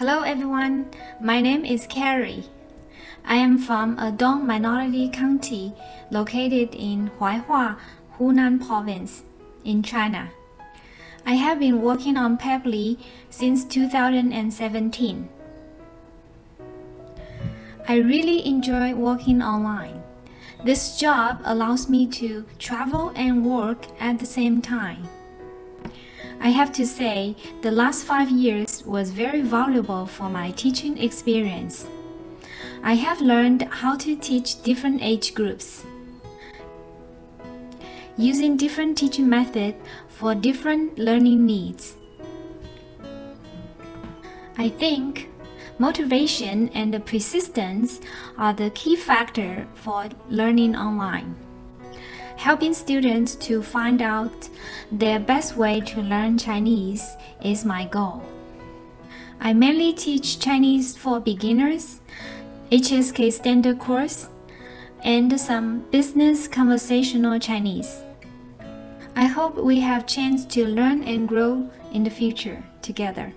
Hello everyone, my name is Carrie. I am from a Dong minority county located in Huaihua, Hunan province in China. I have been working on Peply since 2017. I really enjoy working online. This job allows me to travel and work at the same time. I have to say, the last 5 years was very valuable for my teaching experience. I have learned how to teach different age groups, using different teaching methods for different learning needs. I think motivation and persistence are the key factor for learning online. Helping students to find out their best way to learn Chinese is my goal. I mainly teach Chinese for beginners, HSK standard course, and some business conversational Chinese. I hope we have chance to learn and grow in the future together.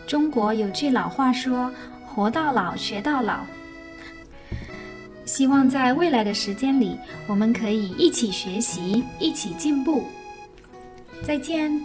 中国有句老话说，活到老，学到老。希望在未来的时间里，我们可以一起学习，一起进步。再见。